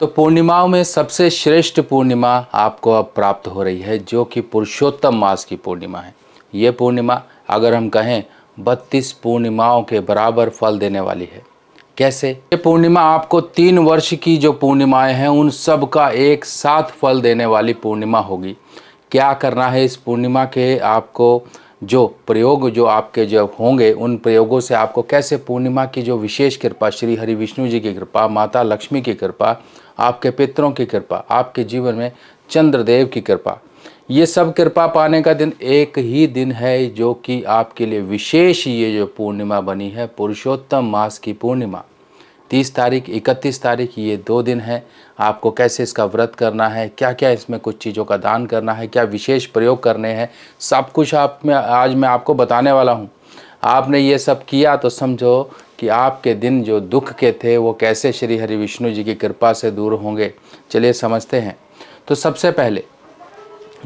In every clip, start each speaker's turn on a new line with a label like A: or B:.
A: तो पूर्णिमाओं में सबसे श्रेष्ठ पूर्णिमा आपको अब प्राप्त हो रही है, जो कि पुरुषोत्तम मास की पूर्णिमा है। ये पूर्णिमा अगर हम कहें 32 पूर्णिमाओं के बराबर फल देने वाली है। कैसे? ये पूर्णिमा आपको 3 वर्ष की जो पूर्णिमाएं हैं उन सब का एक साथ फल देने वाली पूर्णिमा होगी। क्या करना है इस पूर्णिमा के? आपको जो प्रयोग जो आपके जब होंगे उन प्रयोगों से आपको कैसे पूर्णिमा की जो विशेष कृपा, श्री हरि विष्णु जी की कृपा, माता लक्ष्मी की कृपा, आपके पितरों की कृपा, आपके जीवन में चंद्रदेव की कृपा, ये सब कृपा पाने का दिन एक ही दिन है जो कि आपके लिए विशेष ये जो पूर्णिमा बनी है, पुरुषोत्तम मास की पूर्णिमा। 30 तारीख 31 तारीख ये 2 दिन है। आपको कैसे इसका व्रत करना है, क्या क्या इसमें कुछ चीज़ों का दान करना है, क्या विशेष प्रयोग करने हैं, सब कुछ आज मैं आपको बताने वाला हूँ। आपने ये सब किया तो समझो कि आपके दिन जो दुख के थे वो कैसे श्री हरि विष्णु जी की कृपा से दूर होंगे। चलिए समझते हैं। तो सबसे पहले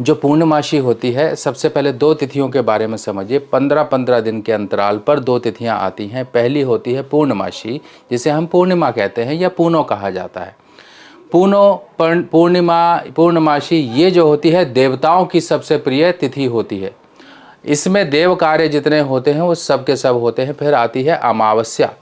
A: जो पूर्णमासी होती है, सबसे पहले 2 तिथियों के बारे में समझिए। 15-15 दिन के अंतराल पर 2 तिथियां आती हैं। पहली होती है पूर्णमासी, जिसे हम पूर्णिमा कहते हैं या पूर्णो कहा जाता है। पूर्णमासी ये जो होती है देवताओं की सबसे प्रिय तिथि होती है। इसमें देव कार्य जितने होते हैं वो सब के सब होते हैं। फिर आती है अमावस्या।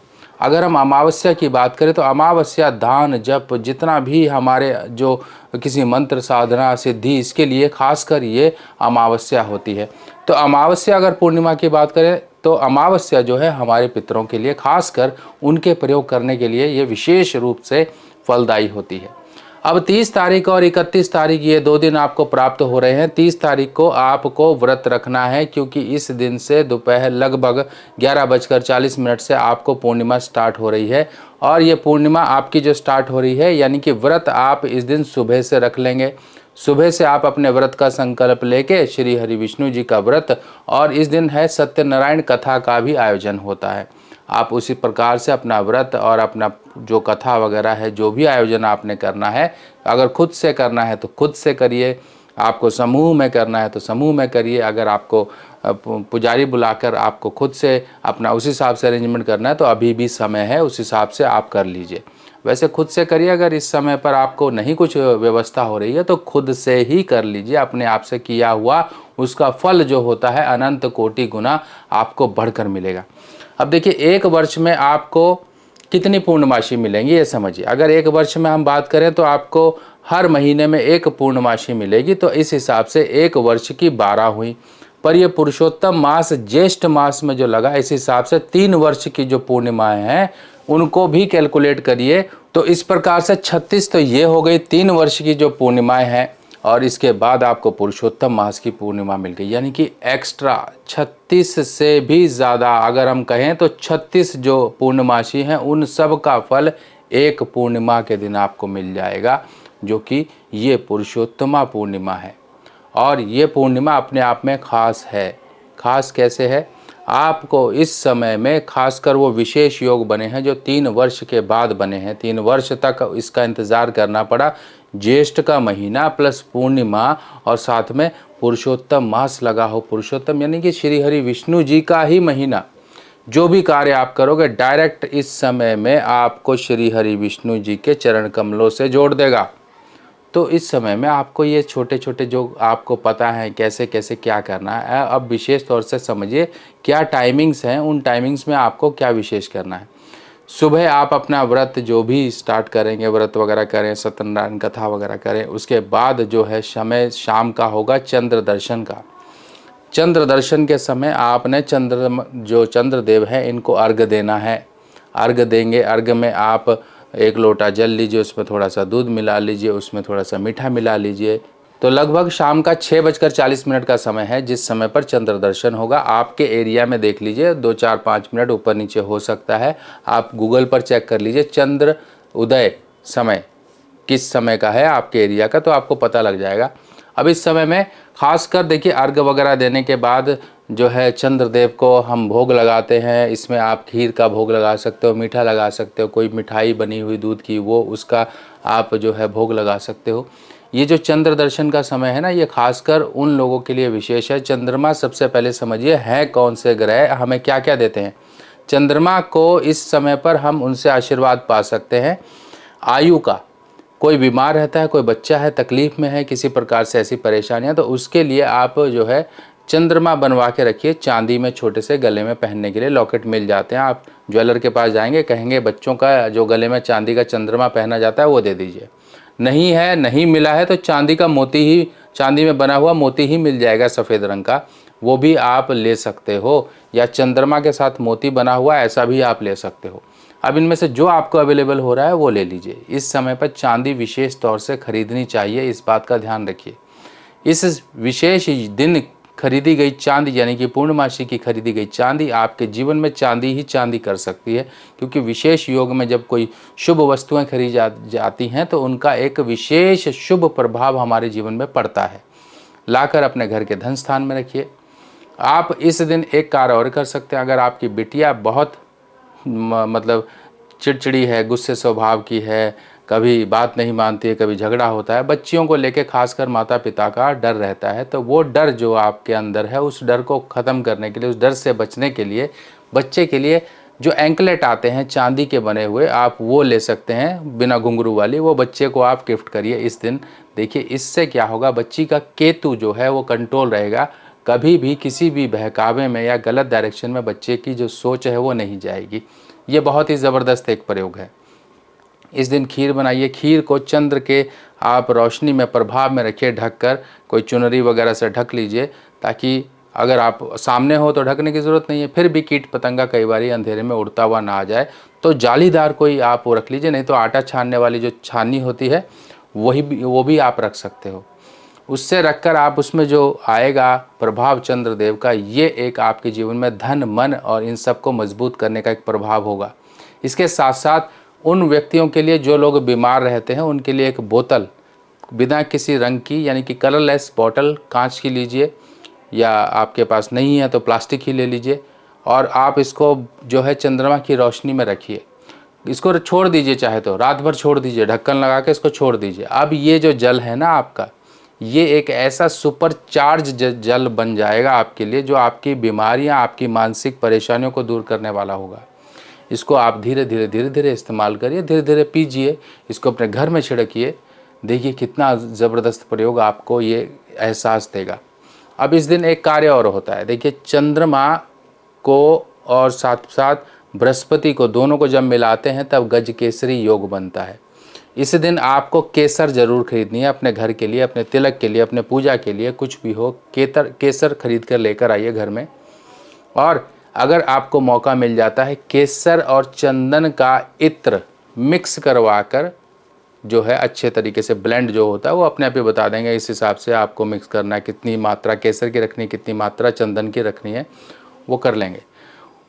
A: अगर हम अमावस्या की बात करें तो अमावस्या दान जप जितना भी हमारे जो किसी मंत्र साधना सिद्धि, इसके लिए खासकर ये अमावस्या होती है। तो अमावस्या अगर पूर्णिमा की बात करें तो अमावस्या जो है हमारे पितरों के लिए, खासकर उनके प्रयोग करने के लिए ये विशेष रूप से फलदायी होती है। अब 30 तारीख और 31 तारीख ये 2 दिन आपको प्राप्त हो रहे हैं। 30 तारीख को आपको व्रत रखना है, क्योंकि इस दिन से दोपहर लगभग 11:40 से आपको पूर्णिमा स्टार्ट हो रही है। और ये पूर्णिमा आपकी जो स्टार्ट हो रही है, यानी कि व्रत आप इस दिन सुबह से रख लेंगे। सुबह से आप अपने व्रत का संकल्प लेके श्री हरि विष्णु जी का व्रत, और इस दिन है सत्यनारायण कथा का भी आयोजन होता है। आप उसी प्रकार से अपना व्रत और अपना जो कथा वगैरह है, जो भी आयोजन आपने करना है, अगर खुद से करना है तो खुद से करिए, आपको समूह में करना है तो समूह में करिए, अगर आपको पुजारी बुलाकर आपको खुद से अपना उस हिसाब से अरेंजमेंट करना है तो अभी भी समय है, उस हिसाब से आप कर लीजिए। वैसे खुद से करिए, अगर इस समय पर आपको नहीं कुछ व्यवस्था हो रही है तो खुद से ही कर लीजिए। अपने आप से किया हुआ उसका फल जो होता है अनंत कोटि गुना आपको बढ़कर मिलेगा। अब देखिए, एक वर्ष में आपको कितनी पूर्णमासी मिलेंगी ये समझिए। अगर एक वर्ष में हम बात करें तो आपको हर महीने में एक पूर्णमासी मिलेगी, तो इस हिसाब से एक वर्ष की 12 हुई। पर ये पुरुषोत्तम मास ज्येष्ठ मास में जो लगा, इस हिसाब से 3 वर्ष की जो पूर्णिमाएं हैं उनको भी कैलकुलेट करिए। तो इस प्रकार से 36 तो ये हो गई 3 वर्ष की जो पूर्णिमाएं हैं, और इसके बाद आपको पुरुषोत्तम मास की पूर्णिमा मिल गई, यानी कि एक्स्ट्रा 36 से भी ज़्यादा अगर हम कहें तो 36 जो पूर्णमासी हैं उन सब का फल एक पूर्णिमा के दिन आपको मिल जाएगा, जो कि ये पुरुषोत्तमा पूर्णिमा है। और ये पूर्णिमा अपने आप में खास है। खास कैसे है? आपको इस समय में खासकर वो विशेष योग बने हैं जो 3 वर्ष के बाद बने हैं। 3 वर्ष तक इसका इंतज़ार करना पड़ा। ज्येष्ठ का महीना प्लस पूर्णिमा और साथ में पुरुषोत्तम मास लगा हो। पुरुषोत्तम यानी कि श्री हरि विष्णु जी का ही महीना। जो भी कार्य आप करोगे डायरेक्ट इस समय में आपको श्री हरि विष्णु जी के चरण कमलों से जोड़ देगा। तो इस समय में आपको ये छोटे छोटे जो आपको पता है कैसे कैसे क्या करना है, अब विशेष तौर से समझिए क्या टाइमिंग्स हैं, उन टाइमिंग्स में आपको क्या विशेष करना है। सुबह आप अपना व्रत जो भी स्टार्ट करेंगे, व्रत वगैरह करें, सत्यनारायण कथा वगैरह करें, उसके बाद जो है समय शाम का होगा चंद्र दर्शन का। चंद्र दर्शन के समय आपने जो चंद्रदेव हैं इनको अर्घ देना है। अर्घ देंगे, अर्घ में आप 1 लोटा जल लीजिए, उसमें थोड़ा सा दूध मिला लीजिए, उसमें थोड़ा सा मीठा मिला लीजिए। तो लगभग शाम का 6:40 का समय है जिस समय पर चंद्र दर्शन होगा। आपके एरिया में देख लीजिए 2, 4, 5 मिनट ऊपर नीचे हो सकता है। आप गूगल पर चेक कर लीजिए चंद्र उदय समय किस समय का है आपके एरिया का, तो आपको पता लग जाएगा। अब इस समय में खासकर देखिए अर्घ वगैरह देने के बाद जो है चंद्रदेव को हम भोग लगाते हैं। इसमें आप खीर का भोग लगा सकते हो, मीठा लगा सकते हो, कोई मिठाई बनी हुई दूध की वो उसका आप जो है भोग लगा सकते हो। ये जो चंद्र दर्शन का समय है ना, ये खासकर उन लोगों के लिए विशेष है। चंद्रमा सबसे पहले समझिए है कौन से ग्रह, हमें क्या क्या देते हैं। चंद्रमा को इस समय पर हम उनसे आशीर्वाद पा सकते हैं आयु का, कोई बीमार रहता है, कोई बच्चा है तकलीफ़ में है, किसी प्रकार से ऐसी परेशानियाँ, तो उसके लिए आप जो है चंद्रमा बनवा के रखिए, चांदी में छोटे से गले में पहनने के लिए लॉकेट मिल जाते हैं। आप ज्वेलर के पास जाएंगे, कहेंगे बच्चों का जो गले में चांदी का चंद्रमा पहना जाता है वो दे दीजिए। नहीं है, नहीं मिला है तो चांदी का मोती ही, चांदी में बना हुआ मोती ही मिल जाएगा सफ़ेद रंग का, वो भी आप ले सकते हो, या चंद्रमा के साथ मोती बना हुआ ऐसा भी आप ले सकते हो। अब इनमें से जो आपको अवेलेबल हो रहा है वो ले लीजिए। इस समय पर चांदी विशेष तौर से खरीदनी चाहिए, इस बात का ध्यान रखिए। इस विशेष दिन खरीदी गई चांदी, यानी कि पूर्णमासी की खरीदी गई चांदी आपके जीवन में चांदी ही चांदी कर सकती है, क्योंकि विशेष योग में जब कोई शुभ वस्तुएं खरीदी जाती हैं तो उनका एक विशेष शुभ प्रभाव हमारे जीवन में पड़ता है। लाकर अपने घर के धन स्थान में रखिए। आप इस दिन एक कार्य और कर सकते हैं। अगर आपकी बिटिया बहुत मतलब चिड़चिड़ी है, गुस्से स्वभाव की है, कभी बात नहीं मानती है, कभी झगड़ा होता है, बच्चियों को लेके खासकर माता पिता का डर रहता है, तो वो डर जो आपके अंदर है उस डर को ख़त्म करने के लिए, उस डर से बचने के लिए बच्चे के लिए जो एंकलेट आते हैं चांदी के बने हुए, आप वो ले सकते हैं बिना घुंघरू वाली, वो बच्चे को आप गिफ्ट करिए इस दिन। देखिए इससे क्या होगा, बच्ची का केतु जो है वो कंट्रोल रहेगा, कभी भी किसी भी बहकावे में या गलत डायरेक्शन में बच्चे की जो सोच है वो नहीं जाएगी। ये बहुत ही ज़बरदस्त एक प्रयोग है। इस दिन खीर बनाइए। खीर को चंद्र के आप रोशनी में प्रभाव में रखिए, ढककर कोई चुनरी वगैरह से ढक लीजिए, ताकि अगर आप सामने हो तो ढकने की ज़रूरत नहीं है, फिर भी कीट पतंगा कई बार अंधेरे में उड़ता हुआ ना आ जाए तो जालीदार कोई आप वो रख लीजिए, नहीं तो आटा छानने वाली जो छाननी होती है वो भी आप रख सकते हो। उससे रखकर आप उसमें जो आएगा प्रभाव चंद्रदेव का, ये एक आपके जीवन में धन, मन और इन सब को मजबूत करने का एक प्रभाव होगा। इसके साथ साथ उन व्यक्तियों के लिए जो लोग बीमार रहते हैं उनके लिए एक बोतल बिना किसी रंग की, यानी कि कलरलेस बॉटल कांच की लीजिए, या आपके पास नहीं है तो प्लास्टिक ही ले लीजिए, और आप इसको जो है चंद्रमा की रोशनी में रखिए। इसको छोड़ दीजिए, चाहे तो रात भर छोड़ दीजिए, ढक्कन लगा के इसको छोड़ दीजिए। अब ये जो जल है ना आपका, ये एक ऐसा सुपर चार्ज जल बन जाएगा आपके लिए, जो आपकी बीमारियां, आपकी मानसिक परेशानियों को दूर करने वाला होगा। इसको आप धीरे धीरे इस्तेमाल करिए, धीरे धीरे पीजिए, इसको अपने घर में छिड़किए। देखिए कितना ज़बरदस्त प्रयोग आपको ये एहसास देगा। अब इस दिन एक कार्य और होता है। देखिए चंद्रमा को और साथ साथ बृहस्पति को, दोनों को जब मिलाते हैं तब गज केसरी योग बनता है। इस दिन आपको केसर ज़रूर खरीदनी है अपने घर के लिए, अपने तिलक के लिए, अपने पूजा के लिए, कुछ भी हो, केसर खरीद कर लेकर आइए घर में। और अगर आपको मौका मिल जाता है, केसर और चंदन का इत्र मिक्स करवा कर जो है अच्छे तरीके से ब्लेंड जो होता है वो अपने आप ही बता देंगे, इस हिसाब से आपको मिक्स करना है, कितनी मात्रा केसर की रखनी, कितनी मात्रा चंदन की रखनी है, वो कर लेंगे।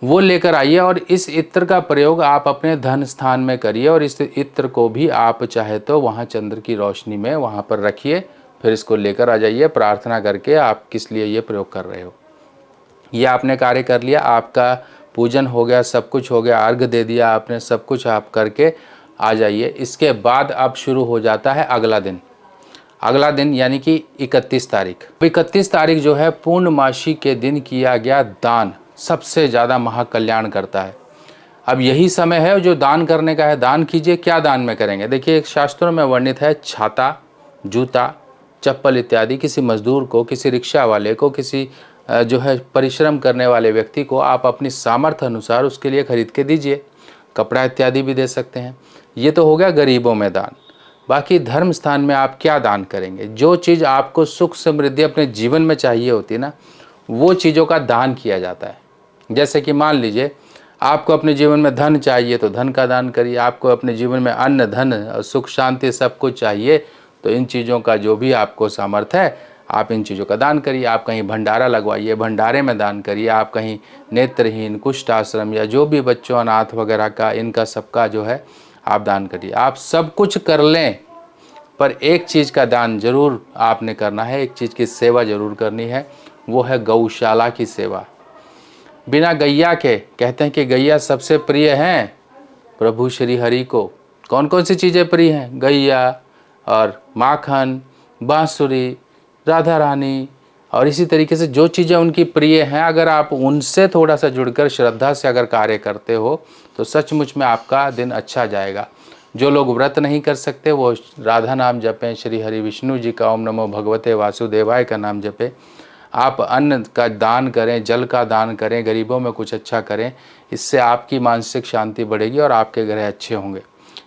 A: वो लेकर आइए और इस इत्र का प्रयोग आप अपने धन स्थान में करिए, और इस इत्र को भी आप चाहे तो वहाँ चंद्र की रोशनी में वहाँ पर रखिए, फिर इसको लेकर आ जाइए प्रार्थना करके आप किस लिए ये प्रयोग कर रहे हो। ये आपने कार्य कर लिया, आपका पूजन हो गया, सब कुछ हो गया, अर्घ दे दिया आपने, सब कुछ आप करके आ जाइए। इसके बाद अब शुरू हो जाता है अगला दिन। अगला दिन यानी कि 31 तारीख। 31 तारीख जो है पूर्णमासी के दिन किया गया दान सबसे ज़्यादा महाकल्याण करता है। अब यही समय है जो दान करने का है, दान कीजिए। क्या दान में करेंगे? देखिए एक शास्त्रों में वर्णित है, छाता, जूता, चप्पल इत्यादि किसी मजदूर को, किसी रिक्शा वाले को, किसी जो है परिश्रम करने वाले व्यक्ति को आप अपनी सामर्थ्य अनुसार उसके लिए खरीद के दीजिए। कपड़ा इत्यादि भी दे सकते हैं। ये तो हो गया गरीबों में दान। बाकी धर्म स्थान में आप क्या दान करेंगे? जो चीज़ आपको सुख समृद्धि अपने जीवन में चाहिए होती है ना, वो चीज़ों का दान किया जाता है। जैसे कि मान लीजिए आपको अपने जीवन में धन चाहिए तो धन का दान करिए, आपको अपने जीवन में अन्न, धन, सुख, शांति सब कुछ चाहिए तो इन चीज़ों का जो भी आपको सामर्थ्य है आप इन चीज़ों का दान करिए। आप कहीं भंडारा लगवाइए, भंडारे में दान करिए। आप कहीं नेत्रहीन, कुष्ठ आश्रम या जो भी बच्चों अनाथ वगैरह का, इनका सबका जो है आप दान करिए। आप सब कुछ कर लें पर एक चीज़ का दान जरूर आपने करना है, एक चीज़ की सेवा जरूर करनी है, वो है गौशाला की सेवा। बिना गैया के, कहते हैं कि गैया सबसे प्रिय हैं प्रभु श्री हरि को। कौन कौन सी चीज़ें प्रिय हैं? गैया और माखन, बांसुरी, राधा रानी, और इसी तरीके से जो चीज़ें उनकी प्रिय हैं, अगर आप उनसे थोड़ा सा जुड़कर श्रद्धा से अगर कार्य करते हो तो सचमुच में आपका दिन अच्छा जाएगा। जो लोग व्रत नहीं कर सकते वो राधा नाम जपें, श्री हरि विष्णु जी का ओम नमो भगवते वासुदेवाय का नाम जपें। आप अन्न का दान करें, जल का दान करें, गरीबों में कुछ अच्छा करें। इससे आपकी मानसिक शांति बढ़ेगी और आपके ग्रह अच्छे होंगे।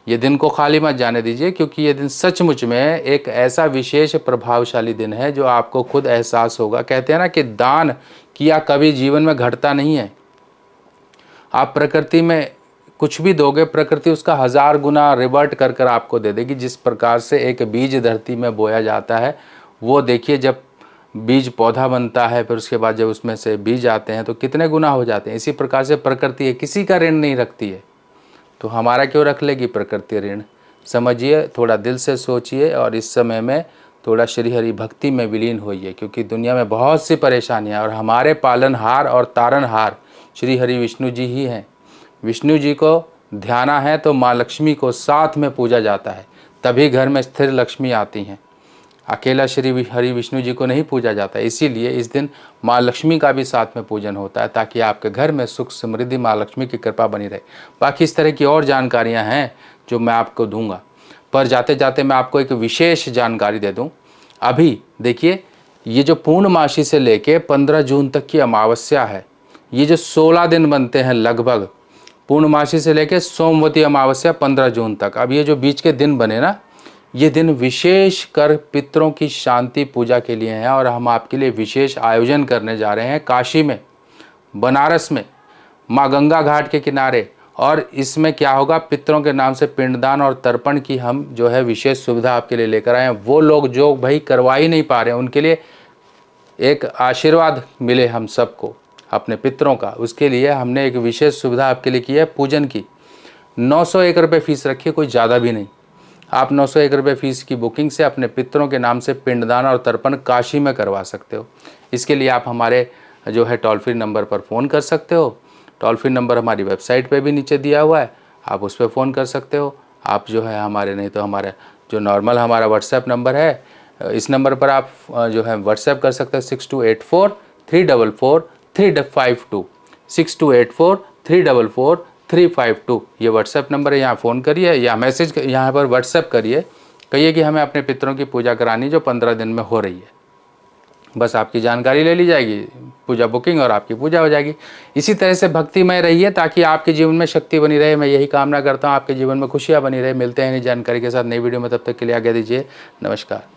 A: ये दिन को खाली मत जाने दीजिए, क्योंकि ये दिन सचमुच में एक ऐसा विशेष प्रभावशाली दिन है जो आपको खुद एहसास होगा। कहते हैं ना कि दान किया कभी जीवन में घटता नहीं है। आप प्रकृति में कुछ भी दोगे, प्रकृति उसका 1000 गुना रिवर्ट कर कर आपको दे देगी। जिस प्रकार से एक बीज धरती में बोया जाता है, वो देखिए जब बीज पौधा बनता है, फिर उसके बाद जब उसमें से बीज आते हैं तो कितने गुना हो जाते हैं। इसी प्रकार से प्रकृति है, किसी का ऋण नहीं रखती है, तो हमारा क्यों रख लेगी प्रकृति ऋण। समझिए, थोड़ा दिल से सोचिए और इस समय में थोड़ा श्री हरि भक्ति में विलीन होइए, क्योंकि दुनिया में बहुत सी परेशानियां और हमारे पालनहार और तारनहार श्री हरि विष्णु जी ही हैं। विष्णु जी को ध्याना है तो माँ लक्ष्मी को साथ में पूजा जाता है, तभी घर में स्थिर लक्ष्मी आती हैं। अकेला श्री हरि विष्णु जी को नहीं पूजा जाता। इसीलिए इस दिन माँ लक्ष्मी का भी साथ में पूजन होता है, ताकि आपके घर में सुख समृद्धि माँ लक्ष्मी की कृपा बनी रहे। बाकी इस तरह की और जानकारियाँ हैं जो मैं आपको दूंगा, पर जाते जाते मैं आपको एक विशेष जानकारी दे दूं। अभी देखिए, ये जो पूर्णमासी से लेके 15 जून तक की अमावस्या है, ये जो 16 दिन बनते हैं लगभग, पूर्णमासी से लेके सोमवती अमावस्या 15 जून तक, अब ये जो बीच के दिन बने ना, ये दिन विशेष कर पितरों की शांति पूजा के लिए हैं। और हम आपके लिए विशेष आयोजन करने जा रहे हैं काशी में, बनारस में, माँ गंगा घाट के किनारे। और इसमें क्या होगा, पितरों के नाम से पिंडदान और तर्पण की हम जो है विशेष सुविधा आपके लिए लेकर आए हैं। वो लोग जो भाई करवा ही नहीं पा रहे हैं, उनके लिए एक आशीर्वाद मिले हम सबको अपने पितरों का, उसके लिए हमने एक विशेष सुविधा आपके लिए की है पूजन की। 901 रुपये फीस रखिए, कोई ज़्यादा भी नहीं। आप 901 रुपये फीस की बुकिंग से अपने पितरों के नाम से पिंडदान और तर्पण काशी में करवा सकते हो। इसके लिए आप हमारे जो है टोल फ्री नंबर पर फ़ोन कर सकते हो। टोल फ्री नंबर हमारी वेबसाइट पे भी नीचे दिया हुआ है, आप उस पर फ़ोन कर सकते हो। आप जो है हमारे, नहीं तो हमारे जो नॉर्मल हमारा व्हाट्सएप नंबर है, इस नंबर पर आप जो है व्हाट्सएप कर सकते हैं 6284-344-352, 6284-344-352। ये व्हाट्सएप नंबर है, यहाँ फ़ोन करिए या मैसेज यहाँ पर व्हाट्सएप करिए, कहिए कि हमें अपने पितरों की पूजा करानी जो 15 दिन में हो रही है। बस आपकी जानकारी ले ली जाएगी, पूजा बुकिंग, और आपकी पूजा हो जाएगी। इसी तरह से भक्तिमय रहिए ताकि आपके जीवन में शक्ति बनी रहे। मैं यही कामना करता हूँ, आपके जीवन में खुशियाँ बनी रहे। मिलते हैं नई जानकारी के साथ नई वीडियो में, तब तक के लिए आज्ञा दीजिए। नमस्कार।